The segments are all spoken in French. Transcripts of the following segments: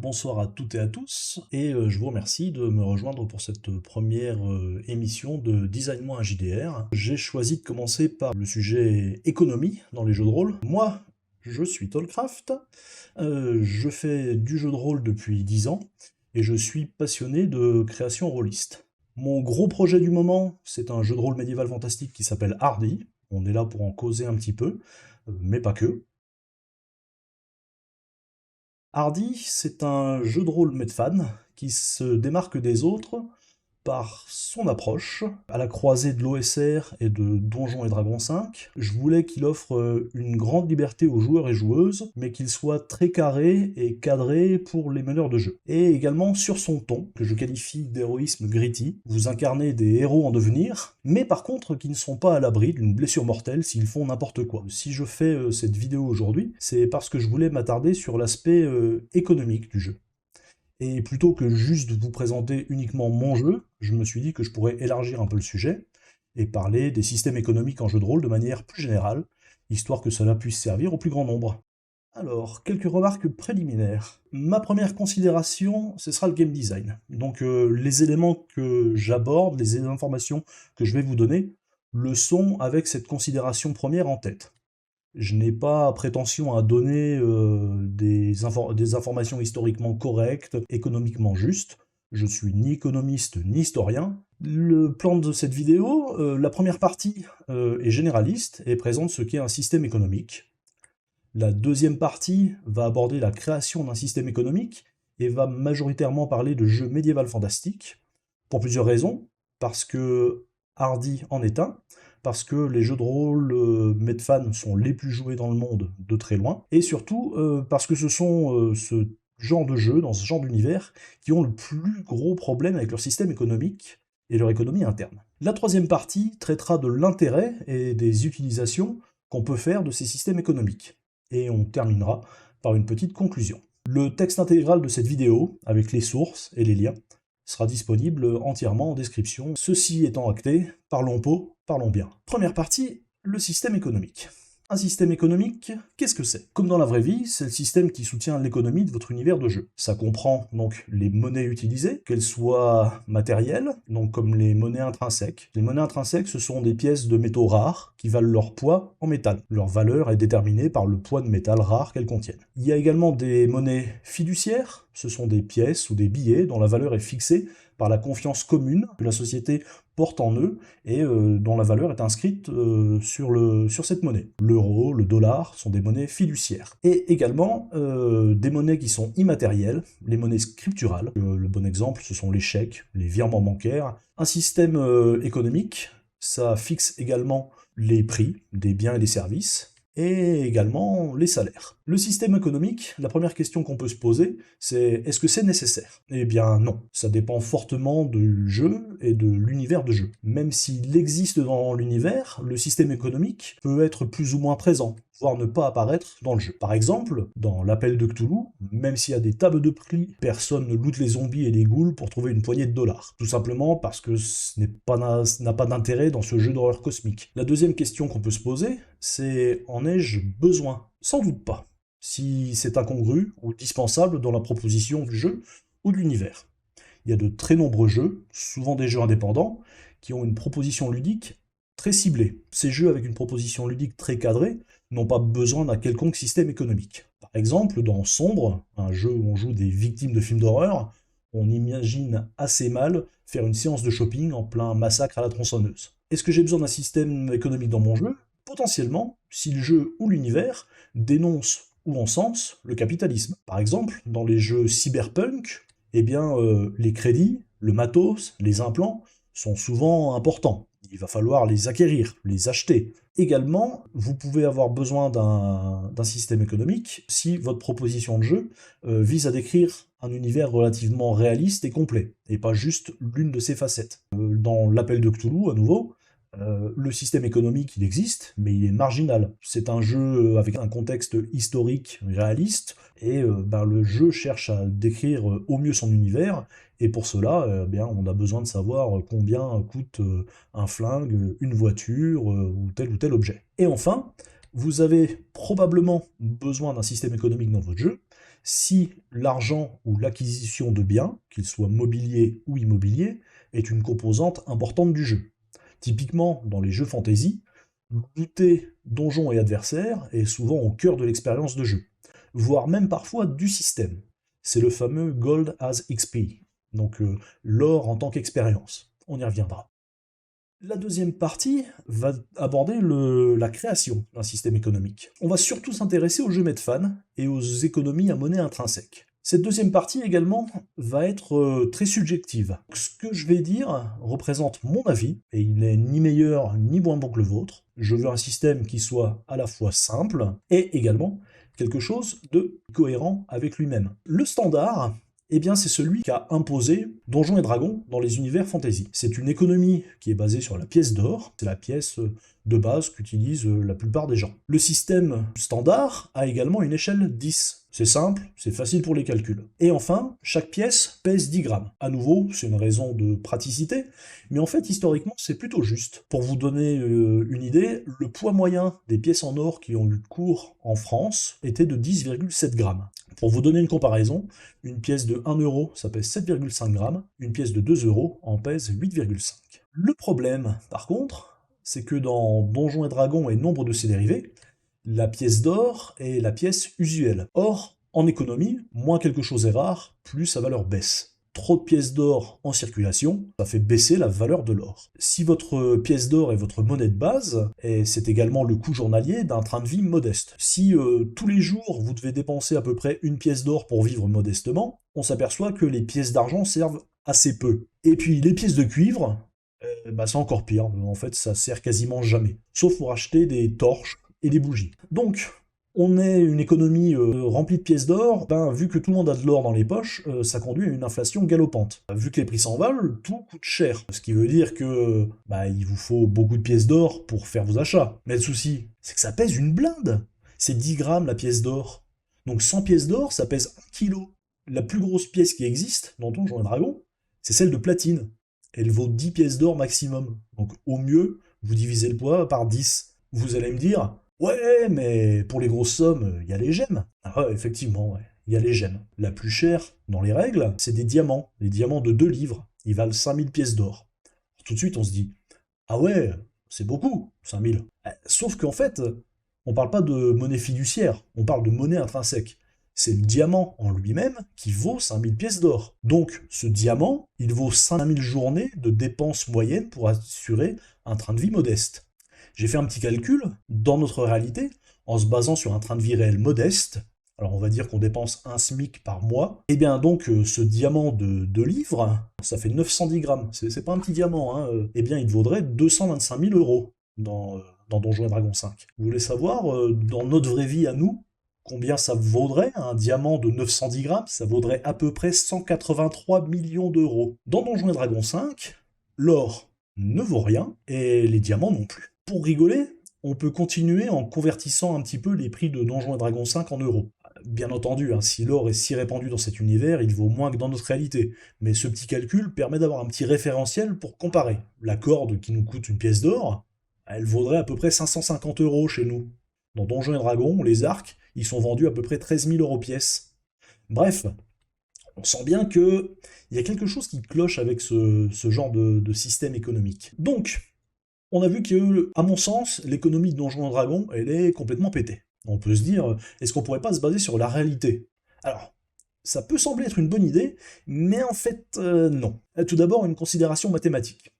bonsoir à toutes et à tous, et je vous remercie de me rejoindre pour cette première émission de Design-moi un JDR. J'ai choisi de commencer par le sujet économie dans les jeux de rôle. Moi, je suis Tollcraft, je fais du jeu de rôle depuis 10 ans, et je suis passionné de création rôliste. Mon gros projet du moment, c'est un jeu de rôle médiéval fantastique qui s'appelle Hardy. On est là pour en causer un petit peu, mais pas que. Hardy, c'est un jeu de rôle Medfan qui se démarque des autres par son approche, à la croisée de l'OSR et de Donjons et Dragons 5. Je voulais qu'il offre une grande liberté aux joueurs et joueuses, mais qu'il soit très carré et cadré pour les meneurs de jeu. Et également sur son ton, que je qualifie d'héroïsme gritty. Vous incarnez des héros en devenir, mais par contre qui ne sont pas à l'abri d'une blessure mortelle s'ils font n'importe quoi. Si je fais cette vidéo aujourd'hui, c'est parce que je voulais m'attarder sur l'aspect économique du jeu. Et plutôt que juste vous présenter uniquement mon jeu, je me suis dit que je pourrais élargir un peu le sujet et parler des systèmes économiques en jeu de rôle de manière plus générale, histoire que cela puisse servir au plus grand nombre. Alors, quelques remarques préliminaires. Ma première considération, ce sera le game design. Donc les éléments que j'aborde, les informations que je vais vous donner, le sont avec cette considération première en tête. Je n'ai pas prétention à donner des informations historiquement correctes, économiquement justes. Je suis ni économiste ni historien. Le plan de cette vidéo, la première partie est généraliste et présente ce qu'est un système économique. La deuxième partie va aborder la création d'un système économique et va majoritairement parler de jeux médiéval fantastique, pour plusieurs raisons. Parce que Hardy en est un, parce que les jeux de rôle Medfan sont les plus joués dans le monde de très loin, et surtout parce que ce sont ce genre de jeux, dans ce genre d'univers, qui ont le plus gros problème avec leur système économique et leur économie interne. La troisième partie traitera de l'intérêt et des utilisations qu'on peut faire de ces systèmes économiques. Et on terminera par une petite conclusion. Le texte intégral de cette vidéo, avec les sources et les liens, sera disponible entièrement en description. Ceci étant acté, parlons pot, parlons bien. Première partie, le système économique. Un système économique, qu'est-ce que c'est? Comme dans la vraie vie, c'est le système qui soutient l'économie de votre univers de jeu. Ça comprend donc les monnaies utilisées, qu'elles soient matérielles, donc comme les monnaies intrinsèques. Les monnaies intrinsèques, ce sont des pièces de métaux rares qui valent leur poids en métal. Leur valeur est déterminée par le poids de métal rare qu'elles contiennent. Il y a également des monnaies fiduciaires, ce sont des pièces ou des billets dont la valeur est fixée par la confiance commune que la société porte en eux et dont la valeur est inscrite sur cette monnaie. L'euro, le dollar sont des monnaies fiduciaires. Et également des monnaies qui sont immatérielles, les monnaies scripturales. Le bon exemple, ce sont les chèques, les virements bancaires. Un système économique, ça fixe également les prix des biens et des services, et également les salaires. Le système économique, la première question qu'on peut se poser, c'est est-ce que c'est nécessaire? Eh bien non, ça dépend fortement du jeu et de l'univers de jeu. Même s'il existe dans l'univers, le système économique peut être plus ou moins présent, voire ne pas apparaître dans le jeu. Par exemple, dans l'appel de Cthulhu, même s'il y a des tables de prix, personne ne loot les zombies et les ghouls pour trouver une poignée de dollars. Tout simplement parce que ce n'a pas d'intérêt dans ce jeu d'horreur cosmique. La deuxième question qu'on peut se poser, c'est en ai-je besoin? Sans doute pas. Si c'est incongru ou dispensable dans la proposition du jeu ou de l'univers. Il y a de très nombreux jeux, souvent des jeux indépendants, qui ont une proposition ludique très ciblée. Ces jeux avec une proposition ludique très cadrée n'ont pas besoin d'un quelconque système économique. Par exemple, dans Sombre, un jeu où on joue des victimes de films d'horreur, on imagine assez mal faire une séance de shopping en plein massacre à la tronçonneuse. Est-ce que j'ai besoin d'un système économique dans mon jeu? Potentiellement, si le jeu ou l'univers dénonce ou encense le capitalisme. Par exemple, dans les jeux cyberpunk, eh bien, les crédits, le matos, les implants sont souvent importants. Il va falloir les acquérir, les acheter. Également, vous pouvez avoir besoin d'un système économique si votre proposition de jeu vise à décrire un univers relativement réaliste et complet, et pas juste l'une de ses facettes. Dans l'appel de Cthulhu, à nouveau, le système économique, il existe, mais il est marginal. C'est un jeu avec un contexte historique réaliste, et le jeu cherche à décrire au mieux son univers, et pour cela, on a besoin de savoir combien coûte un flingue, une voiture, ou tel objet. Et enfin, vous avez probablement besoin d'un système économique dans votre jeu si l'argent ou l'acquisition de biens, qu'ils soient mobiliers ou immobiliers, est une composante importante du jeu. Typiquement, dans les jeux fantasy, looter donjons et adversaires est souvent au cœur de l'expérience de jeu, voire même parfois du système. C'est le fameux Gold as XP, donc l'or en tant qu'expérience. On y reviendra. La deuxième partie va aborder la création d'un système économique. On va surtout s'intéresser aux jeux Medfan et aux économies à monnaie intrinsèque. Cette deuxième partie également va être très subjective. Ce que je vais dire représente mon avis, et il n'est ni meilleur ni moins bon que le vôtre. Je veux un système qui soit à la fois simple et également quelque chose de cohérent avec lui-même. Le standard, eh bien c'est celui qu'a imposé Donjons et Dragons dans les univers fantasy. C'est une économie qui est basée sur la pièce d'or, c'est la pièce de base qu'utilisent la plupart des gens. Le système standard a également une échelle 10. C'est simple, c'est facile pour les calculs. Et enfin, chaque pièce pèse 10 grammes. À nouveau, c'est une raison de praticité, mais en fait, historiquement, c'est plutôt juste. Pour vous donner une idée, le poids moyen des pièces en or qui ont eu cours en France était de 10,7 grammes. Pour vous donner une comparaison, une pièce de 1 euro, ça pèse 7,5 grammes, une pièce de 2 euros en pèse 8,5. Le problème, par contre, c'est que dans Donjons et Dragons et nombre de ses dérivés, la pièce d'or est la pièce usuelle. Or, en économie, moins quelque chose est rare, plus sa valeur baisse. Trop de pièces d'or en circulation, ça fait baisser la valeur de l'or. Si votre pièce d'or est votre monnaie de base, et c'est également le coût journalier d'un train de vie modeste. Si tous les jours vous devez dépenser à peu près une pièce d'or pour vivre modestement, on s'aperçoit que les pièces d'argent servent assez peu. Et puis les pièces de cuivre, c'est encore pire, en fait ça sert quasiment jamais. Sauf pour acheter des torches et des bougies. Donc, on est une économie remplie de pièces d'or, vu que tout le monde a de l'or dans les poches, ça conduit à une inflation galopante. Vu que les prix s'envolent, tout coûte cher. Ce qui veut dire que il vous faut beaucoup de pièces d'or pour faire vos achats. Mais le souci, c'est que ça pèse une blinde. C'est 10 grammes la pièce d'or. Donc 100 pièces d'or, ça pèse 1 kilo. La plus grosse pièce qui existe dans Donjons et Dragons, c'est celle de platine. Elle vaut 10 pièces d'or maximum. Donc au mieux, vous divisez le poids par 10. Vous allez me dire, ouais, mais pour les grosses sommes, il y a les gemmes. Ah ouais, effectivement, ouais, il y a les gemmes. La plus chère, dans les règles, c'est des diamants. Les diamants de 2 livres. Ils valent 5000 pièces d'or. Tout de suite, on se dit, ah ouais, c'est beaucoup, 5000. Sauf qu'en fait, on parle pas de monnaie fiduciaire, on parle de monnaie intrinsèque. C'est le diamant en lui-même qui vaut 5000 pièces d'or. Donc, ce diamant, il vaut 5000 journées de dépenses moyennes pour assurer un train de vie modeste. J'ai fait un petit calcul, dans notre réalité, en se basant sur un train de vie réel modeste, alors on va dire qu'on dépense un SMIC par mois, et bien donc ce diamant de 2 livres, ça fait 910 grammes, c'est pas un petit diamant, hein, et bien il vaudrait 225 000 euros dans Donjons et Dragons 5. Vous voulez savoir, dans notre vraie vie à nous, combien ça vaudrait un diamant de 910 grammes? Ça vaudrait à peu près 183 millions d'euros. Dans Donjons et Dragons 5, l'or ne vaut rien, et les diamants non plus. Pour rigoler, on peut continuer en convertissant un petit peu les prix de Donjons et Dragons 5 en euros. Bien entendu, si l'or est si répandu dans cet univers, il vaut moins que dans notre réalité. Mais ce petit calcul permet d'avoir un petit référentiel pour comparer. La corde qui nous coûte une pièce d'or, elle vaudrait à peu près 550 euros chez nous. Dans Donjons et Dragons, les arcs, ils sont vendus à peu près 13 000 euros pièce. Bref, on sent bien qu'il y a quelque chose qui cloche avec ce genre de système économique. Donc, on a vu que, à mon sens, l'économie de Donjons et Dragons, elle est complètement pétée. On peut se dire, est-ce qu'on pourrait pas se baser sur la réalité? Alors, ça peut sembler être une bonne idée, mais en fait, non. Tout d'abord, une considération mathématique.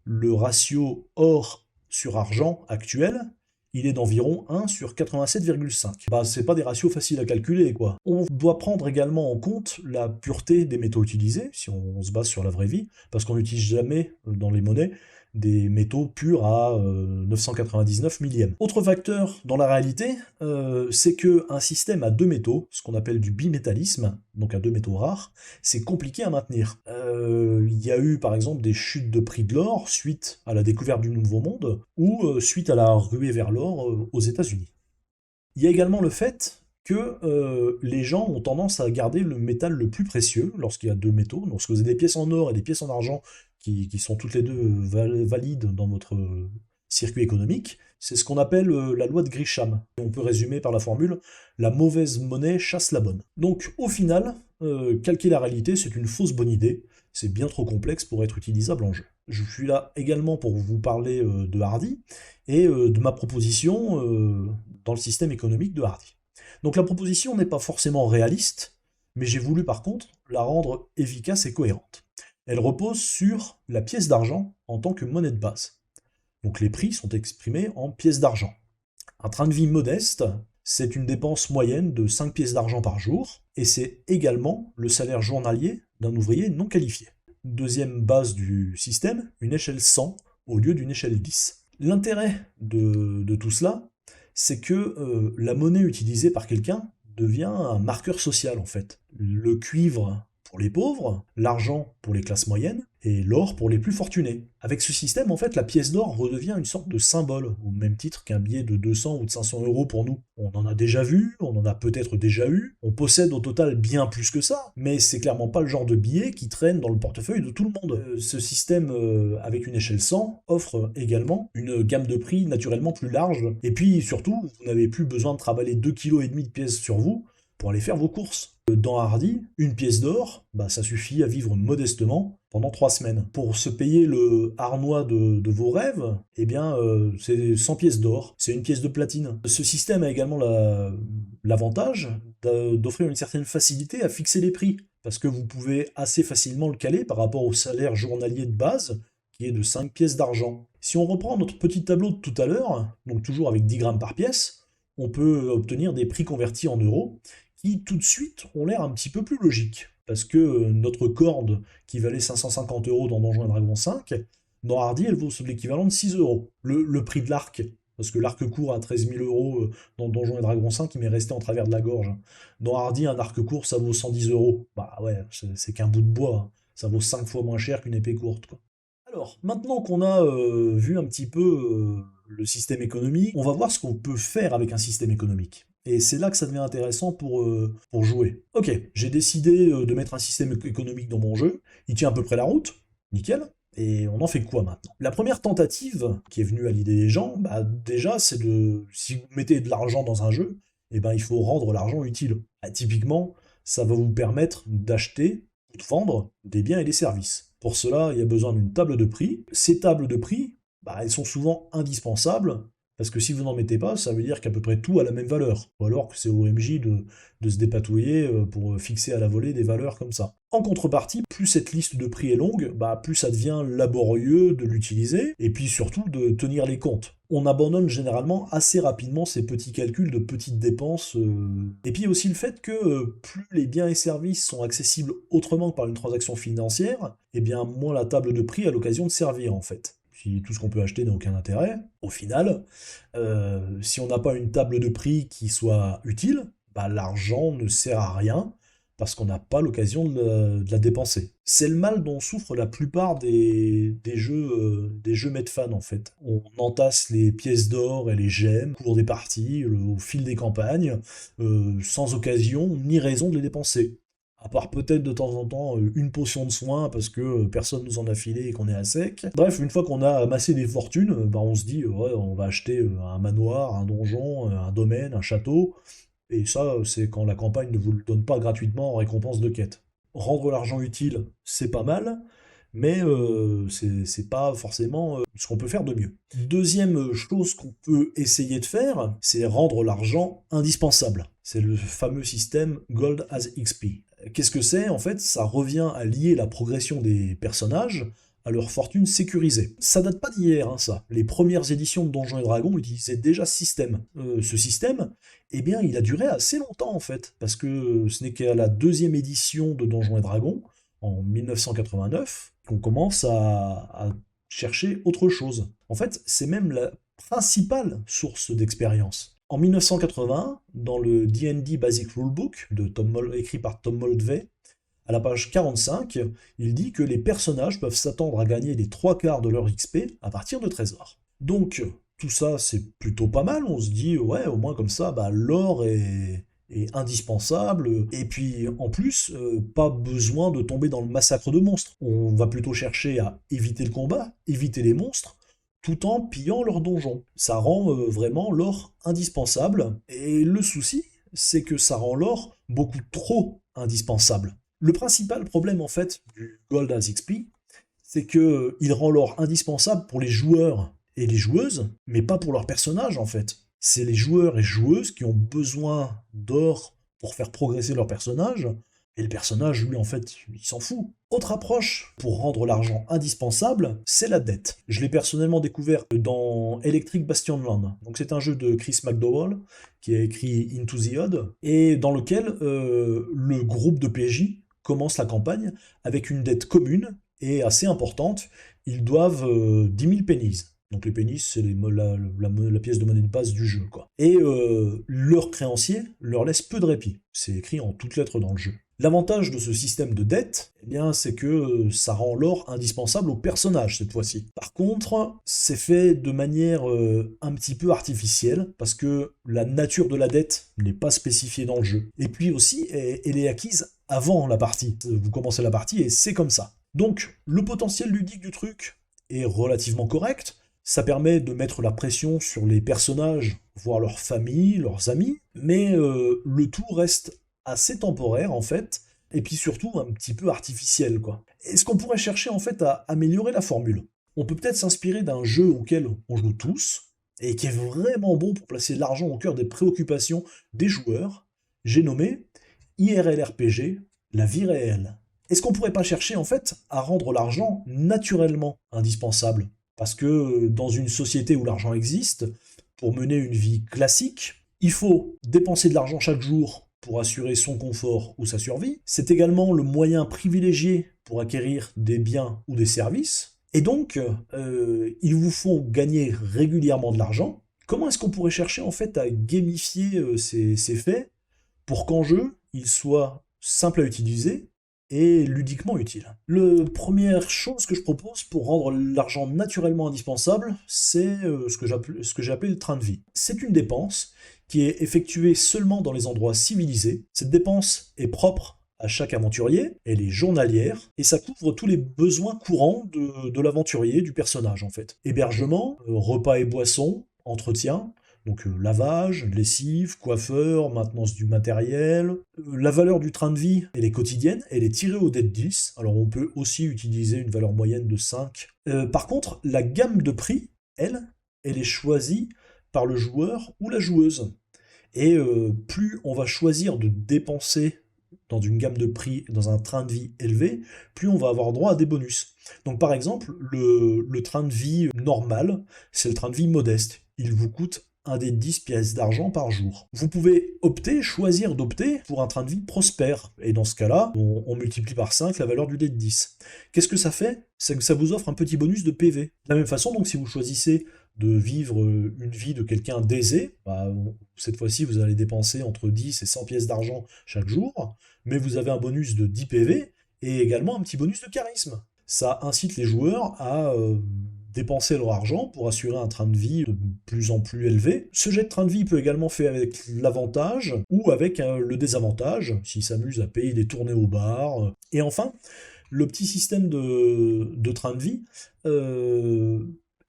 Le ratio or sur argent actuel, il est d'environ 1 sur 87,5. C'est pas des ratios faciles à calculer, quoi. On doit prendre également en compte la pureté des métaux utilisés, si on se base sur la vraie vie, parce qu'on n'utilise jamais, dans les monnaies, des métaux purs à 999 millièmes. Autre facteur dans la réalité, c'est qu'un système à deux métaux, ce qu'on appelle du bimétallisme, donc à deux métaux rares, c'est compliqué à maintenir. Il y a eu par exemple des chutes de prix de l'or suite à la découverte du Nouveau Monde, ou suite à la ruée vers l'or aux États-Unis. Il y a également le fait que les gens ont tendance à garder le métal le plus précieux lorsqu'il y a deux métaux. Lorsque vous avez des pièces en or et des pièces en argent qui sont toutes les deux valides dans votre circuit économique, C'est ce qu'on appelle la loi de Grisham. On peut résumer par la formule la mauvaise monnaie chasse la bonne. Donc au final, calquer la réalité, c'est une fausse bonne idée. C'est bien trop complexe pour être utilisable en jeu. Je suis là également pour vous parler de Hardy et de ma proposition dans le système économique de Hardy. Donc la proposition n'est pas forcément réaliste, mais j'ai voulu par contre la rendre efficace et cohérente. Elle repose sur la pièce d'argent en tant que monnaie de base. Donc les prix sont exprimés en pièces d'argent. Un train de vie modeste, c'est une dépense moyenne de 5 pièces d'argent par jour, et c'est également le salaire journalier d'un ouvrier non qualifié. Deuxième base du système, une échelle 100 au lieu d'une échelle 10. L'intérêt de tout cela, c'est que la monnaie utilisée par quelqu'un devient un marqueur social en fait. Le cuivre pour les pauvres, l'argent pour les classes moyennes, et l'or pour les plus fortunés. Avec ce système, en fait, la pièce d'or redevient une sorte de symbole, au même titre qu'un billet de 200 ou de 500 euros pour nous. On en a déjà vu, on en a peut-être déjà eu, on possède au total bien plus que ça, mais c'est clairement pas le genre de billet qui traîne dans le portefeuille de tout le monde. Ce système, avec une échelle 100, offre également une gamme de prix naturellement plus large, et puis surtout, vous n'avez plus besoin de travailler 2,5 kg de pièces sur vous pour aller faire vos courses. Dans Hardy, une pièce d'or, ça suffit à vivre modestement pendant 3 semaines. Pour se payer le harnois de vos rêves, eh bien, c'est 100 pièces d'or, c'est une pièce de platine. Ce système a également l'avantage d'offrir une certaine facilité à fixer les prix, parce que vous pouvez assez facilement le caler par rapport au salaire journalier de base, qui est de 5 pièces d'argent. Si on reprend notre petit tableau de tout à l'heure, donc toujours avec 10 grammes par pièce, on peut obtenir des prix convertis en euros, qui tout de suite ont l'air un petit peu plus logiques. Parce que notre corde, qui valait 550 € dans Donjons et Dragons 5, dans Hardy, elle vaut l'équivalent de 6 €. Le prix de l'arc, parce que l'arc court à 13 000 € dans Donjons et Dragons 5, il m'est resté en travers de la gorge. Dans Hardy, un arc court, ça vaut 110 €. Bah ouais, c'est qu'un bout de bois, hein. Ça vaut 5 fois moins cher qu'une épée courte, quoi. Alors, maintenant qu'on a vu un petit peu le système économique, on va voir ce qu'on peut faire avec un système économique. Et c'est là que ça devient intéressant pour jouer. Ok, j'ai décidé de mettre un système économique dans mon jeu, il tient à peu près la route, nickel, et on en fait quoi maintenant? La première tentative qui est venue à l'idée des gens, déjà, c'est si vous mettez de l'argent dans un jeu, il faut rendre l'argent utile. Typiquement, ça va vous permettre d'acheter ou de vendre des biens et des services. Pour cela, il y a besoin d'une table de prix. Ces tables de prix, elles sont souvent indispensables, parce que si vous n'en mettez pas, ça veut dire qu'à peu près tout a la même valeur. Ou alors que c'est au MJ de se dépatouiller pour fixer à la volée des valeurs comme ça. En contrepartie, plus cette liste de prix est longue, plus ça devient laborieux de l'utiliser, et puis surtout de tenir les comptes. On abandonne généralement assez rapidement ces petits calculs de petites dépenses. Et puis aussi le fait que plus les biens et services sont accessibles autrement que par une transaction financière, et bien moins la table de prix a l'occasion de servir en fait. Si tout ce qu'on peut acheter n'a aucun intérêt, au final, si on n'a pas une table de prix qui soit utile, l'argent ne sert à rien parce qu'on n'a pas l'occasion de la dépenser. C'est le mal dont souffrent la plupart des jeux Medfan en fait. On entasse les pièces d'or et les gemmes au cours des parties, au fil des campagnes, sans occasion ni raison de les dépenser. À part peut-être de temps en temps une potion de soin parce que personne nous en a filé et qu'on est à sec. Bref, une fois qu'on a amassé des fortunes, on se dit ouais, on va acheter un manoir, un donjon, un domaine, un château. Et ça, c'est quand la campagne ne vous le donne pas gratuitement en récompense de quête. Rendre l'argent utile, c'est pas mal, mais c'est pas forcément ce qu'on peut faire de mieux. Deuxième chose qu'on peut essayer de faire, c'est rendre l'argent indispensable. C'est le fameux système Gold as XP. Qu'est-ce que c'est? En fait, ça revient à lier la progression des personnages à leur fortune sécurisée. Ça date pas d'hier, hein, ça. Les premières éditions de Donjons et Dragons utilisaient déjà ce système. Ce système, il a duré assez longtemps, en fait, parce que ce n'est qu'à la deuxième édition de Donjons et Dragons, en 1989, qu'on commence à chercher autre chose. En fait, c'est même la principale source d'expérience. En 1981, dans le D&D Basic Rulebook, écrit par Tom Moldvay, à la page 45, il dit que les personnages peuvent s'attendre à gagner les 3/4 de leur XP à partir de trésors. Donc, tout ça, c'est plutôt pas mal. On se dit, ouais, au moins comme ça, l'or est indispensable. Et puis, en plus, pas besoin de tomber dans le massacre de monstres. On va plutôt chercher à éviter le combat, éviter les monstres, tout en pillant leur donjon. Ça rend vraiment l'or indispensable, et le souci, c'est que ça rend l'or beaucoup trop indispensable. Le principal problème en fait du Gold as XP, c'est que il rend l'or indispensable pour les joueurs et les joueuses, mais pas pour leurs personnages en fait. C'est les joueurs et joueuses qui ont besoin d'or pour faire progresser leur personnage, et le personnage, lui, en fait, il s'en fout. Autre approche pour rendre l'argent indispensable, c'est la dette. Je l'ai personnellement découvert dans Electric Bastion Land. Donc c'est un jeu de Chris McDowell qui a écrit Into the Odd, et dans lequel le groupe de PJ commence la campagne avec une dette commune et assez importante. Ils doivent 10 000 pennies. Donc les pennies, c'est la pièce de monnaie de base du jeu, quoi. Et leur créancier leur laisse peu de répit. C'est écrit en toutes lettres dans le jeu. L'avantage de ce système de dette, eh bien, c'est que ça rend l'or indispensable au personnage cette fois-ci. Par contre, c'est fait de manière un petit peu artificielle, parce que la nature de la dette n'est pas spécifiée dans le jeu. Et puis aussi, elle est acquise avant la partie. Vous commencez la partie et c'est comme ça. Donc, le potentiel ludique du truc est relativement correct. Ça permet de mettre la pression sur les personnages, voire leur famille, leurs amis, mais le tout reste assez temporaire en fait, et puis surtout un petit peu artificiel quoi. Est-ce qu'on pourrait chercher en fait à améliorer la formule? On peut peut-être s'inspirer d'un jeu auquel on joue tous, et qui est vraiment bon pour placer l'argent au cœur des préoccupations des joueurs. J'ai nommé IRL RPG, la vie réelle. Est-ce qu'on pourrait pas chercher en fait à rendre l'argent naturellement indispensable? Parce que dans une société où l'argent existe, pour mener une vie classique, il faut dépenser de l'argent chaque jour pour assurer son confort ou sa survie. C'est également le moyen privilégié pour acquérir des biens ou des services. Et donc, il vous faut gagner régulièrement de l'argent. Comment est-ce qu'on pourrait chercher en fait à gamifier ces faits pour qu'en jeu, ils soient simples à utiliser et ludiquement utile. La première chose que je propose pour rendre l'argent naturellement indispensable, c'est ce que j'ai appelé le train de vie. C'est une dépense qui est effectuée seulement dans les endroits civilisés. Cette dépense est propre à chaque aventurier, elle est journalière, et ça couvre tous les besoins courants de l'aventurier, du personnage en fait. Hébergement, repas et boissons, entretien, donc lavage, lessive, coiffeur, maintenance du matériel. La valeur du train de vie, elle est quotidienne, elle est tirée au dé de 10. Alors on peut aussi utiliser une valeur moyenne de 5. Par contre, la gamme de prix, elle est choisie par le joueur ou la joueuse. Et plus on va choisir de dépenser dans une gamme de prix, dans un train de vie élevé, plus on va avoir droit à des bonus. Donc par exemple, le train de vie normal, c'est le train de vie modeste. Il vous coûte un des 10 pièces d'argent par jour. Vous pouvez choisir d'opter pour un train de vie prospère. Et dans ce cas-là, on multiplie par 5 la valeur du dé de 10. Qu'est-ce que ça fait? C'est que ça vous offre un petit bonus de PV. De la même façon, donc, si vous choisissez de vivre une vie de quelqu'un d'aisé, cette fois-ci, vous allez dépenser entre 10 et 100 pièces d'argent chaque jour, mais vous avez un bonus de 10 PV et également un petit bonus de charisme. Ça incite les joueurs à dépenser leur argent pour assurer un train de vie de plus en plus élevé. Ce jet de train de vie peut également faire avec l'avantage ou avec le désavantage, s'ils s'amusent à payer des tournées au bar. Et enfin, le petit système de train de vie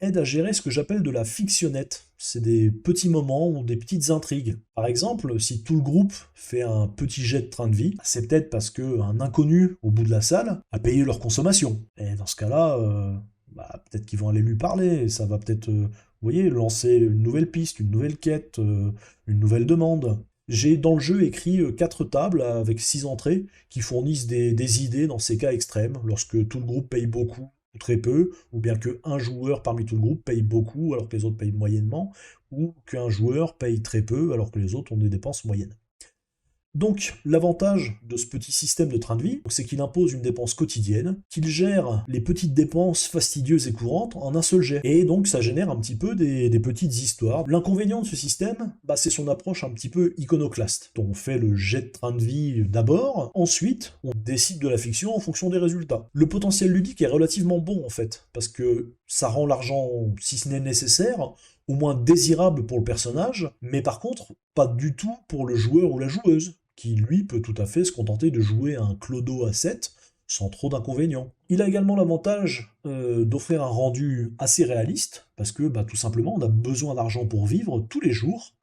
aide à gérer ce que j'appelle de la fictionnette. C'est des petits moments ou des petites intrigues. Par exemple, si tout le groupe fait un petit jet de train de vie, c'est peut-être parce qu'un inconnu au bout de la salle a payé leur consommation. Et dans ce cas-là, peut-être qu'ils vont aller lui parler, et ça va peut-être, vous voyez, lancer une nouvelle piste, une nouvelle quête, une nouvelle demande. J'ai dans le jeu écrit 4 tables avec 6 entrées qui fournissent des idées dans ces cas extrêmes, lorsque tout le groupe paye beaucoup ou très peu, ou bien qu'un joueur parmi tout le groupe paye beaucoup alors que les autres payent moyennement, ou qu'un joueur paye très peu alors que les autres ont des dépenses moyennes. Donc, l'avantage de ce petit système de train de vie, c'est qu'il impose une dépense quotidienne, qu'il gère les petites dépenses fastidieuses et courantes en un seul jet. Et donc, ça génère un petit peu des petites histoires. L'inconvénient de ce système, c'est son approche un petit peu iconoclaste. Donc, on fait le jet de train de vie d'abord, ensuite, on décide de la fiction en fonction des résultats. Le potentiel ludique est relativement bon, en fait, parce que ça rend l'argent, si ce n'est nécessaire, au moins désirable pour le personnage, mais par contre, pas du tout pour le joueur ou la joueuse, qui lui peut tout à fait se contenter de jouer un clodo à 7 sans trop d'inconvénients. Il a également l'avantage d'offrir un rendu assez réaliste, parce que tout simplement on a besoin d'argent pour vivre tous les jours,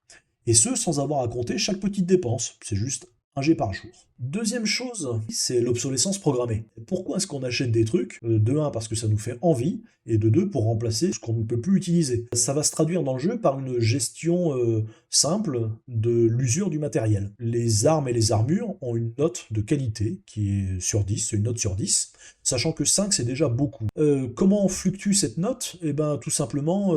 et ce sans avoir à compter chaque petite dépense, c'est juste un jet par jour. Deuxième chose, c'est l'obsolescence programmée. Pourquoi est-ce qu'on achète des trucs? De un, parce que ça nous fait envie, et de deux, pour remplacer ce qu'on ne peut plus utiliser. Ça va se traduire dans le jeu par une gestion simple de l'usure du matériel. Les armes et les armures ont une note de qualité qui est sur 10, c'est une note sur 10, sachant que 5 c'est déjà beaucoup. Comment fluctue cette note? Eh ben tout simplement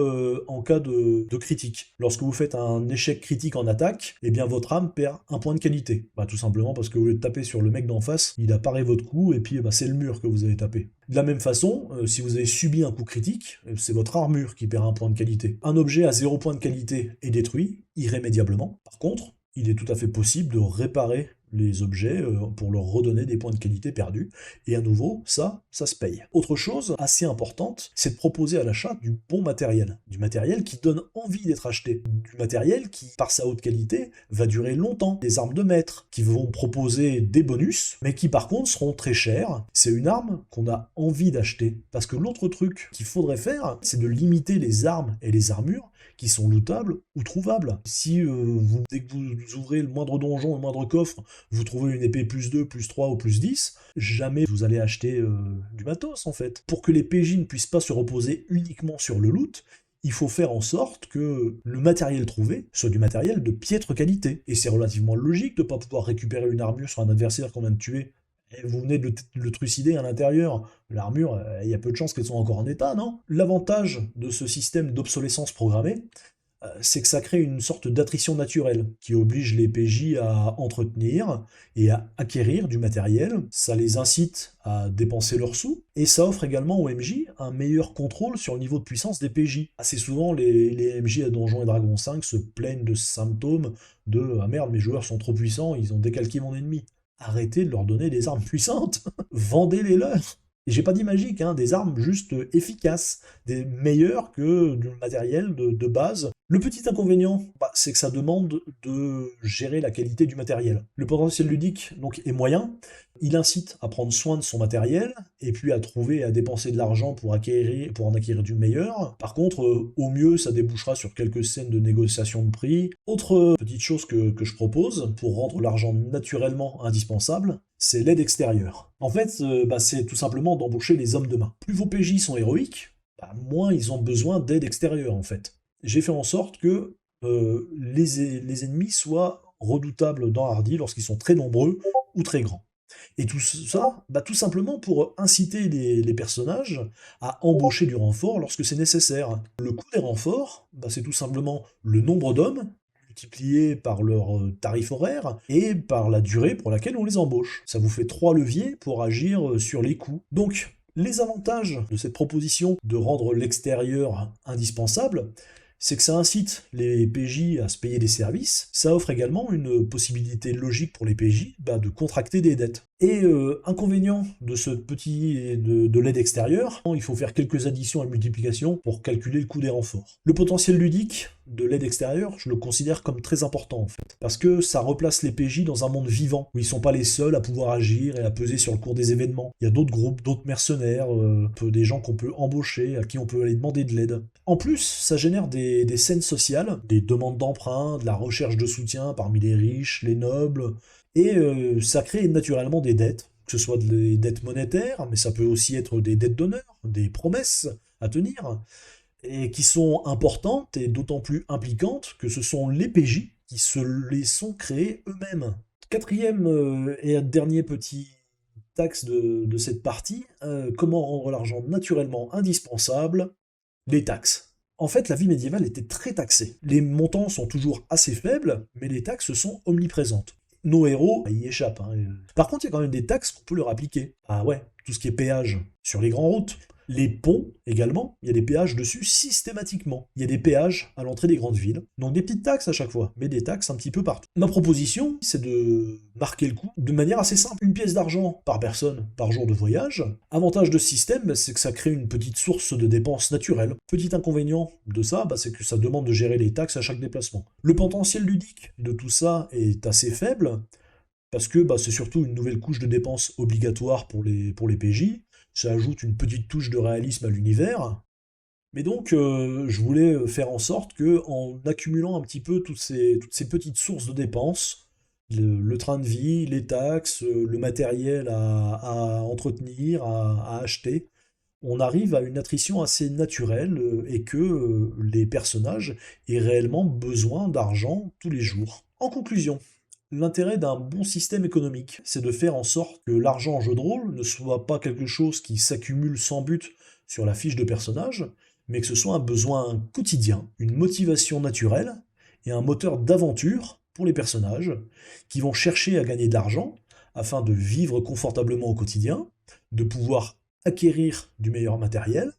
en cas de critique. Lorsque vous faites un échec critique en attaque, eh bien votre arme perd un point de qualité. Tout simplement parce que au lieu de taper sur le mec d'en face, il a paré votre coup et puis c'est le mur que vous avez tapé. De la même façon, si vous avez subi un coup critique, c'est votre armure qui perd un point de qualité. Un objet à 0 point de qualité est détruit irrémédiablement. Par contre, il est tout à fait possible de réparer les objets pour leur redonner des points de qualité perdus. Et à nouveau, ça se paye. Autre chose assez importante, c'est de proposer à l'achat du bon matériel. Du matériel qui donne envie d'être acheté. Du matériel qui, par sa haute qualité, va durer longtemps. Des armes de maître qui vont proposer des bonus, mais qui par contre seront très chères. C'est une arme qu'on a envie d'acheter. Parce que l'autre truc qu'il faudrait faire, c'est de limiter les armes et les armures qui sont lootables ou trouvables. Si dès que vous ouvrez le moindre donjon, le moindre coffre, vous trouvez une épée plus 2, plus 3 ou plus 10, jamais vous allez acheter du matos en fait. Pour que les PJ ne puissent pas se reposer uniquement sur le loot, il faut faire en sorte que le matériel trouvé soit du matériel de piètre qualité. Et c'est relativement logique de ne pas pouvoir récupérer une armure sur un adversaire qu'on vient de tuer. Et vous venez de le trucider à l'intérieur. L'armure, il y a peu de chances qu'elle soit encore en état, non? L'avantage de ce système d'obsolescence programmée, c'est que ça crée une sorte d'attrition naturelle qui oblige les PJ à entretenir et à acquérir du matériel. Ça les incite à dépenser leurs sous et ça offre également aux MJ un meilleur contrôle sur le niveau de puissance des PJ. Assez souvent, les MJ à Donjons et Dragons 5 se plaignent de ce symptôme de « Ah merde, mes joueurs sont trop puissants, ils ont décalqué mon ennemi ». Arrêtez de leur donner des armes puissantes, vendez-les leurs. Et j'ai pas dit magique, hein, des armes juste efficaces, des meilleures que du matériel de base. Le petit inconvénient, c'est que ça demande de gérer la qualité du matériel. Le potentiel ludique donc, est moyen, il incite à prendre soin de son matériel, et puis à trouver et à dépenser de l'argent pour en acquérir du meilleur. Par contre, au mieux, ça débouchera sur quelques scènes de négociation de prix. Autre petite chose que je propose, pour rendre l'argent naturellement indispensable, c'est l'aide extérieure. En fait, c'est tout simplement d'embaucher les hommes de main. Plus vos PJ sont héroïques, moins ils ont besoin d'aide extérieure, en fait. J'ai fait en sorte que les ennemis soient redoutables dans Hardy lorsqu'ils sont très nombreux ou très grands. Et tout ça, tout simplement pour inciter les personnages à embaucher du renfort lorsque c'est nécessaire. Le coût des renforts, c'est tout simplement le nombre d'hommes multiplié par leur tarif horaire et par la durée pour laquelle on les embauche. Ça vous fait 3 leviers pour agir sur les coûts. Donc, les avantages de cette proposition de rendre l'extérieur indispensable, c'est que ça incite les PJ à se payer des services, ça offre également une possibilité logique pour les PJ de contracter des dettes. Et inconvénient de ce de l'aide extérieure, il faut faire quelques additions à multiplication pour calculer le coût des renforts. Le potentiel ludique de l'aide extérieure, je le considère comme très important en fait, parce que ça replace les PJ dans un monde vivant, où ils sont pas les seuls à pouvoir agir et à peser sur le cours des événements. Il y a d'autres groupes, d'autres mercenaires, des gens qu'on peut embaucher, à qui on peut aller demander de l'aide. En plus, ça génère des scènes sociales, des demandes d'emprunt, de la recherche de soutien parmi les riches, les nobles, et ça crée naturellement des dettes, que ce soit des dettes monétaires, mais ça peut aussi être des dettes d'honneur, des promesses à tenir, et qui sont importantes et d'autant plus impliquantes que ce sont les PJ qui se les sont créés eux-mêmes. Quatrième et dernier petit axe de cette partie, comment rendre l'argent naturellement indispensable, les taxes. En fait, la vie médiévale était très taxée. Les montants sont toujours assez faibles, mais les taxes sont omniprésentes. Nos héros y échappent. Par contre, il y a quand même des taxes qu'on peut leur appliquer. Ah ouais, tout ce qui est péage sur les grandes routes. Les ponts également, il y a des péages dessus systématiquement. Il y a des péages à l'entrée des grandes villes. Donc des petites taxes à chaque fois, mais des taxes un petit peu partout. Ma proposition, c'est de marquer le coup de manière assez simple. Une pièce d'argent par personne par jour de voyage. Avantage de ce système, c'est que ça crée une petite source de dépenses naturelles. Petit inconvénient de ça, c'est que ça demande de gérer les taxes à chaque déplacement. Le potentiel ludique de tout ça est assez faible, parce que bah, c'est surtout une nouvelle couche de dépenses obligatoire pour les PJ, ça ajoute une petite touche de réalisme à l'univers, mais donc je voulais faire en sorte que, en accumulant un petit peu toutes ces petites sources de dépenses, le train de vie, les taxes, le matériel à entretenir, à acheter, on arrive à une attrition assez naturelle et que les personnages aient réellement besoin d'argent tous les jours. En conclusion, l'intérêt d'un bon système économique, c'est de faire en sorte que l'argent en jeu de rôle ne soit pas quelque chose qui s'accumule sans but sur la fiche de personnage, mais que ce soit un besoin quotidien, une motivation naturelle et un moteur d'aventure pour les personnages qui vont chercher à gagner de l'argent afin de vivre confortablement au quotidien, de pouvoir acquérir du meilleur matériel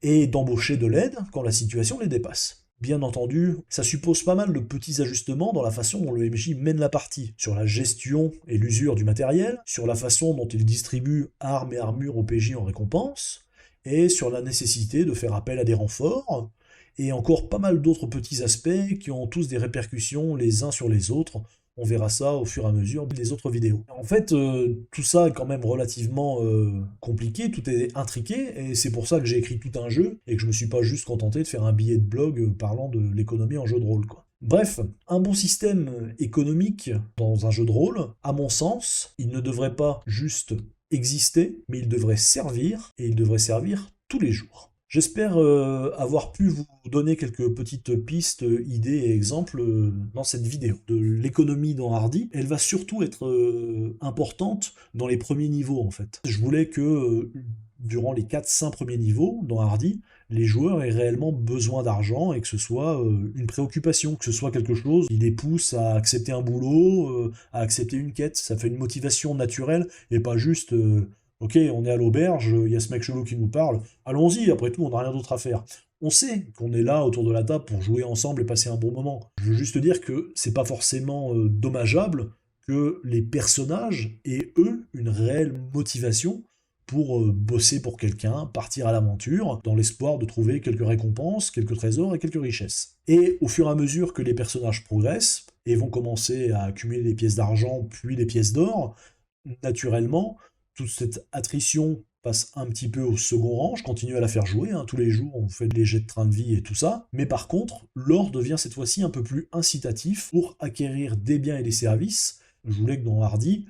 et d'embaucher de l'aide quand la situation les dépasse. Bien entendu, ça suppose pas mal de petits ajustements dans la façon dont le MJ mène la partie, sur la gestion et l'usure du matériel, sur la façon dont il distribue armes et armures au PJ en récompense, et sur la nécessité de faire appel à des renforts, et encore pas mal d'autres petits aspects qui ont tous des répercussions les uns sur les autres. On verra ça au fur et à mesure des autres vidéos. En fait, tout ça est quand même relativement compliqué, tout est intriqué, et c'est pour ça que j'ai écrit tout un jeu, et que je me suis pas juste contenté de faire un billet de blog parlant de l'économie en jeu de rôle, quoi. Bref, un bon système économique dans un jeu de rôle, à mon sens, il ne devrait pas juste exister, mais il devrait servir, et il devrait servir tous les jours. J'espère avoir pu vous donner quelques petites pistes, idées et exemples dans cette vidéo. De l'économie dans Hardy, elle va surtout être importante dans les premiers niveaux en fait. Je voulais que durant les 4-5 premiers niveaux dans Hardy, les joueurs aient réellement besoin d'argent et que ce soit une préoccupation, que ce soit quelque chose qui les pousse à accepter un boulot, à accepter une quête. Ça fait une motivation naturelle et pas juste ok, on est à l'auberge, il y a ce mec chelou qui nous parle, allons-y, après tout, on n'a rien d'autre à faire. On sait qu'on est là autour de la table pour jouer ensemble et passer un bon moment. Je veux juste dire que c'est pas forcément dommageable que les personnages aient, eux, une réelle motivation pour bosser pour quelqu'un, partir à l'aventure, dans l'espoir de trouver quelques récompenses, quelques trésors et quelques richesses. Et au fur et à mesure que les personnages progressent, et vont commencer à accumuler des pièces d'argent, puis des pièces d'or, naturellement, toute cette attrition passe un petit peu au second rang, je continue à la faire jouer, hein, tous les jours on fait des jets de train de vie et tout ça, mais par contre, l'or devient cette fois-ci un peu plus incitatif pour acquérir des biens et des services. Je voulais que dans Hardy,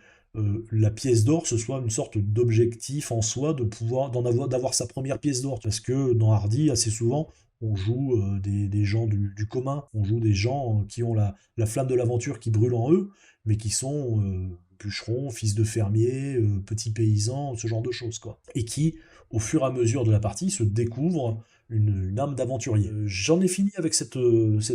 la pièce d'or ce soit une sorte d'objectif en soi, de pouvoir d'avoir sa première pièce d'or, parce que dans Hardy, assez souvent, on joue des gens du commun, on joue des gens qui ont la flamme de l'aventure qui brûle en eux, mais qui sont bûcherons, fils de fermiers, petits paysans, ce genre de choses, quoi. Et qui, au fur et à mesure de la partie, se découvrent une âme d'aventurier. J'en ai fini avec cette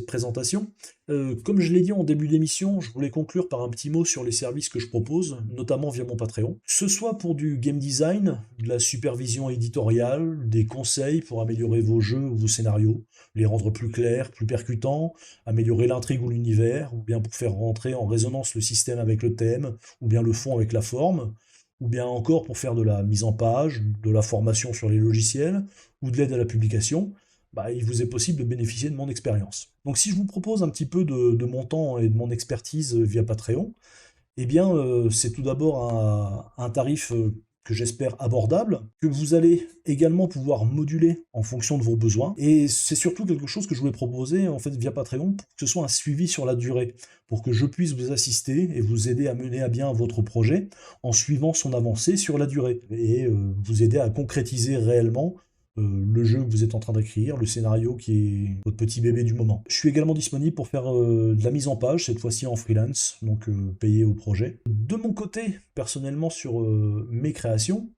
présentation. Comme je l'ai dit en début d'émission, je voulais conclure par un petit mot sur les services que je propose, notamment via mon Patreon. Que ce soit pour du game design, de la supervision éditoriale, des conseils pour améliorer vos jeux ou vos scénarios, les rendre plus clairs, plus percutants, améliorer l'intrigue ou l'univers, ou bien pour faire rentrer en résonance le système avec le thème, ou bien le fond avec la forme, ou bien encore pour faire de la mise en page, de la formation sur les logiciels, ou de l'aide à la publication, bah, il vous est possible de bénéficier de mon expérience. Donc si je vous propose un petit peu de mon temps et de mon expertise via Patreon, eh bien c'est tout d'abord un tarif que j'espère abordable, que vous allez également pouvoir moduler en fonction de vos besoins. Et c'est surtout quelque chose que je voulais proposer en fait via Patreon pour que ce soit un suivi sur la durée, pour que je puisse vous assister et vous aider à mener à bien votre projet en suivant son avancée sur la durée et vous aider à concrétiser réellement le jeu que vous êtes en train d'écrire, le scénario qui est votre petit bébé du moment. Je suis également disponible pour faire de la mise en page, cette fois-ci en freelance, donc payé au projet. De mon côté, personnellement, sur mes créations,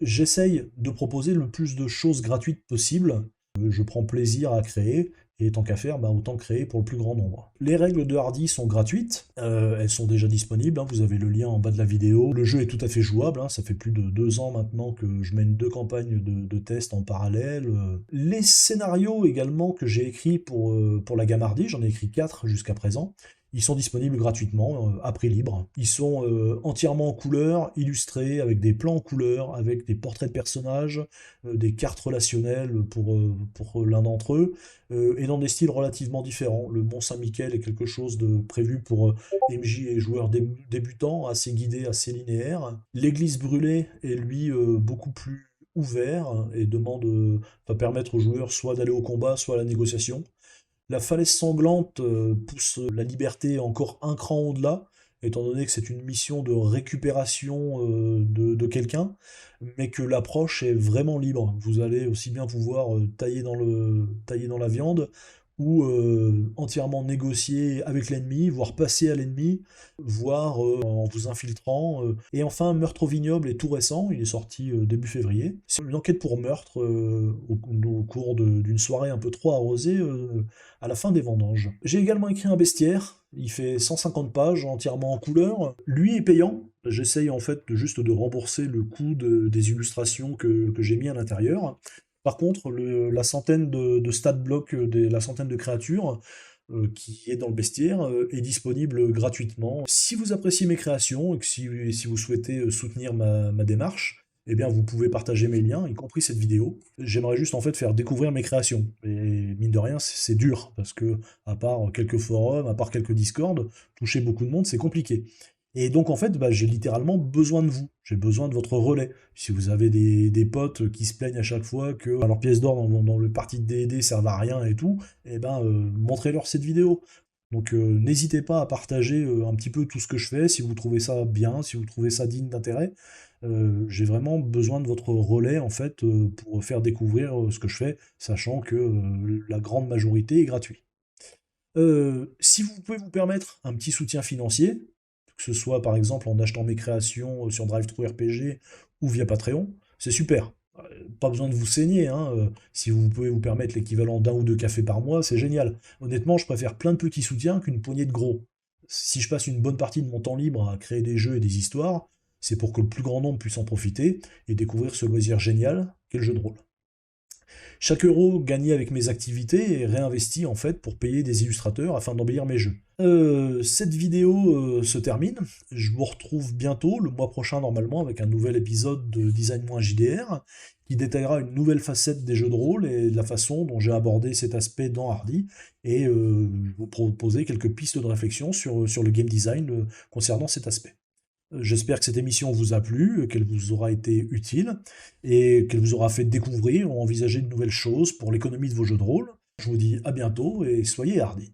j'essaye de proposer le plus de choses gratuites possible. Je prends plaisir à créer, et tant qu'à faire, bah, autant créer pour le plus grand nombre. Les règles de Hardy sont gratuites, elles sont déjà disponibles, hein, vous avez le lien en bas de la vidéo. Le jeu est tout à fait jouable, hein, ça fait plus de 2 ans maintenant que je mène 2 campagnes de tests en parallèle. Les scénarios également que j'ai écrits pour la gamme Hardy, j'en ai écrit 4 jusqu'à présent, Ils sont disponibles gratuitement, à prix libre. Ils sont entièrement en couleur, illustrés, avec des plans en couleur, avec des portraits de personnages, des cartes relationnelles pour l'un d'entre eux, et dans des styles relativement différents. Le Mont Saint-Michel est quelque chose de prévu pour MJ et joueurs débutants, assez guidé, assez linéaire. L'Église brûlée est lui beaucoup plus ouvert et va permettre aux joueurs soit d'aller au combat, soit à la négociation. La falaise sanglante pousse la liberté encore un cran au-delà, étant donné que c'est une mission de récupération de quelqu'un, mais que l'approche est vraiment libre. Vous allez aussi bien pouvoir tailler dans la viande, ou entièrement négocier avec l'ennemi, voire passer à l'ennemi, voire en vous infiltrant. Et enfin, Meurtre au vignoble est tout récent, il est sorti début février. C'est une enquête pour meurtre au cours d'une soirée un peu trop arrosée à la fin des vendanges. J'ai également écrit un bestiaire, il fait 150 pages, entièrement en couleur. Lui est payant, j'essaye en fait juste de rembourser le coût des illustrations que j'ai mis à l'intérieur. Par contre, la centaine de stat blocks, la centaine de créatures qui est dans le bestiaire est disponible gratuitement. Si vous appréciez mes créations et que si vous souhaitez soutenir ma démarche, eh bien vous pouvez partager mes liens, y compris cette vidéo. J'aimerais juste en fait faire découvrir mes créations. Et mine de rien, c'est dur, parce que à part quelques forums, à part quelques discords, toucher beaucoup de monde, c'est compliqué. Et donc en fait, bah, j'ai littéralement besoin de vous, j'ai besoin de votre relais. Si vous avez des potes qui se plaignent à chaque fois que leurs pièces d'or dans le parti de D&D servent à rien et tout, eh ben montrez-leur cette vidéo. Donc n'hésitez pas à partager un petit peu tout ce que je fais, si vous trouvez ça bien, si vous trouvez ça digne d'intérêt. J'ai vraiment besoin de votre relais en fait pour faire découvrir ce que je fais, sachant que la grande majorité est gratuit. Si vous pouvez vous permettre un petit soutien financier, que ce soit par exemple en achetant mes créations sur DriveThruRPG ou via Patreon, c'est super. Pas besoin de vous saigner, hein. Si vous pouvez vous permettre l'équivalent d'un ou deux cafés par mois, c'est génial. Honnêtement, je préfère plein de petits soutiens qu'une poignée de gros. Si je passe une bonne partie de mon temps libre à créer des jeux et des histoires, c'est pour que le plus grand nombre puisse en profiter et découvrir ce loisir génial qu'est le jeu de rôle. Chaque euro gagné avec mes activités est réinvesti en fait pour payer des illustrateurs afin d'embellir mes jeux. Cette vidéo se termine. Je vous retrouve bientôt, le mois prochain normalement, avec un nouvel épisode de Design-JDR qui détaillera une nouvelle facette des jeux de rôle et de la façon dont j'ai abordé cet aspect dans Hardy, et vous proposer quelques pistes de réflexion sur le game design concernant cet aspect. J'espère que cette émission vous a plu, qu'elle vous aura été utile, et qu'elle vous aura fait découvrir ou envisager de nouvelles choses pour l'économie de vos jeux de rôle. Je vous dis à bientôt et soyez hardis.